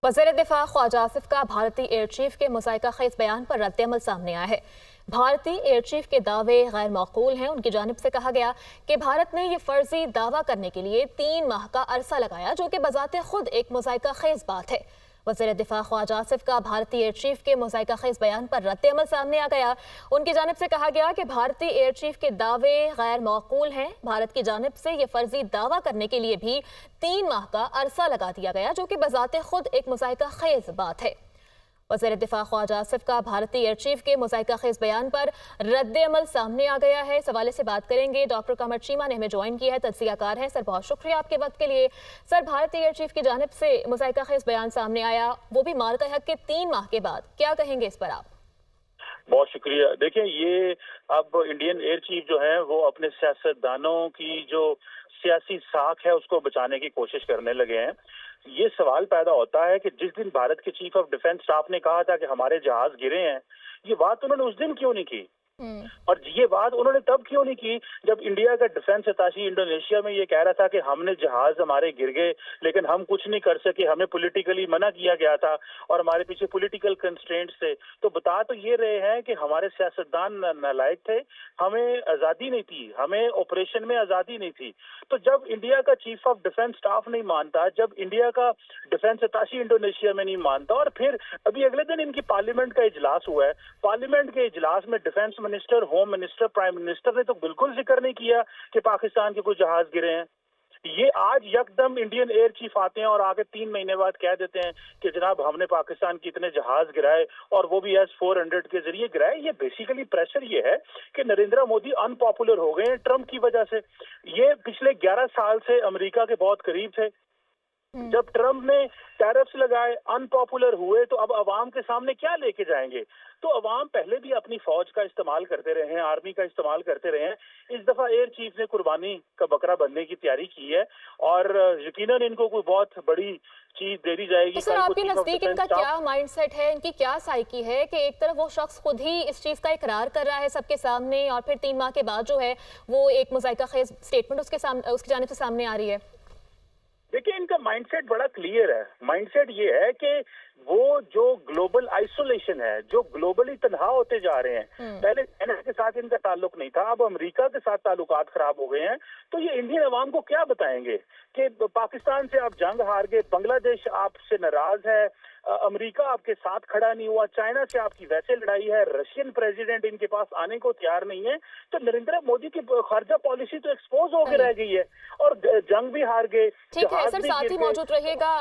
वज़ीर दिफा ख्वाजा आसिफ का भारतीय एयर चीफ के मुज़ायका खेज़ बयान पर रद्द-ए-अमल सामने आया है। भारतीय एयर चीफ के दावे गैर मौकूल हैं। उनकी जानिब से कहा गया कि भारत ने यह फर्जी दावा करने के लिए 3 माह का अरसा लगाया, जो कि बजाते खुद एक मुज़ायका खेज़ बात है। वज़ीर दिफा ख्वाजा आसिफ का भारतीय एयर चीफ के मुज़ायका खेज़ बयान पर रद्द-ए-अमल सामने आ गया। उनकी जानिब से कहा गया कि भारतीय एयर चीफ के दावे गैर मौकूल हैं। भारत की जानिब से यह फर्जी दावा करने के लिए भी 3 माह का अरसा लगा दिया गया, जो कि बजाते खुद एक मुज़ायका खेज़ बात है। वज़ीर दिफा ख्वाजा आसिफ का भारतीय एयर चीफ के मुज़ायका खेज़ बयान पर रद्द-ए-अमल सामने आ गया है। इस हवाले से बात करेंगे। डॉक्टर कमर चीमा ने हमें ज्वाइन किया है, तज्ज़ियाकार हैं। सर, बहुत शुक्रिया आपके वक्त के लिए। सर, भारतीय एयर चीफ की जानिब से मुज़ायका खेज़ बयान सामने आया, वो भी मार्का हक के 3 माह के बाद, क्या कहेंगे इस पर आप? बहुत शुक्रिया। देखिए, ये अब इंडियन एयर चीफ जो है वो अपने सियासतदानों की जो सियासी साख है उसको बचाने की कोशिश करने लगे हैं। ये सवाल पैदा होता है कि जिस दिन भारत के चीफ ऑफ डिफेंस स्टाफ ने कहा था कि हमारे जहाज गिरे हैं, ये बात उन्होंने उस दिन क्यों नहीं की? और ये बात उन्होंने तब क्यों नहीं की जब इंडिया का डिफेंस अताशी इंडोनेशिया में ये कह रहा था कि हमने जहाज हमारे गिर गए लेकिन हम कुछ नहीं कर सके, हमें पॉलिटिकली मना किया गया था और हमारे पीछे पॉलिटिकल कंस्ट्रेंट्स थे। तो बता तो ये रहे हैं कि हमारे सियासतदान नालायक थे, हमें आजादी नहीं थी, हमें ऑपरेशन में आजादी नहीं थी। तो जब इंडिया का चीफ ऑफ डिफेंस स्टाफ नहीं मानता, जब इंडिया का डिफेंस अताशी इंडोनेशिया में नहीं मानता, और फिर अभी अगले दिन इनकी पार्लियामेंट का इजलास हुआ है, पार्लियामेंट के इजलास में defence minister, home minister, prime minister ने तो बिल्कुल जिक्र नहीं किया कि पाकिस्तान के कुछ जहाज गिरे हैं। ये आज यकदम इंडियन एयर चीफ आते हैं और आगे 3 महीने बाद कह देते हैं कि जनाब हमने पाकिस्तान के इतने जहाज गिराए और वो भी S-400 के जरिए गिराए। ये बेसिकली प्रेशर ये है कि नरेंद्र मोदी अनपॉपुलर हो गए हैं ट्रंप की वजह से। ये पिछले 11 साल से अमेरिका के बहुत करीब थे। जब ट्रंप ने टैरिफ्स लगाए, अनपॉपुलर हुए, तो अब अवाम के सामने क्या लेके जाएंगे? तो अवाम पहले भी अपनी फौज का इस्तेमाल करते रहे हैं, आर्मी का इस्तेमाल करते रहे हैं। इस दफा एयर चीफ ने कुर्बानी का बकरा बनने की तैयारी की है और यकीनन इनको कोई बहुत बड़ी चीज दे दी जाएगी। तो सर, आपके नजदीक इनका क्या माइंडसेट है, इनकी क्या साइकी है कि एक तरफ वो शख्स खुद ही इस चीज का इकरार कर रहा है सबके सामने और फिर 3 माह के बाद जो है वो एक मुज़ायका खेज़ स्टेटमेंट उसकी जानिब से सामने आ रही है? देखिए, इनका माइंडसेट बड़ा क्लियर है। माइंडसेट ये है कि वो जो ग्लोबल आइसोलेशन है, जो ग्लोबली तन्हा होते जा रहे हैं, पहले चाइना के साथ इनका ताल्लुक नहीं था, अब अमेरिका के साथ ताल्लुकात खराब हो गए हैं। तो ये इंडियन अवाम को क्या बताएंगे कि पाकिस्तान से आप जंग हार गए, बांग्लादेश आपसे नाराज है, अमेरिका आपके साथ खड़ा नहीं हुआ, चाइना से आपकी वैसे लड़ाई है, रशियन प्रेसिडेंट इनके पास आने को तैयार नहीं है। तो नरेंद्र मोदी की खारजा पॉलिसी तो एक्सपोज होकर रह गई है और जंग भी हार गए। ठीक है सर, साथ ही मौजूद रहिएगा।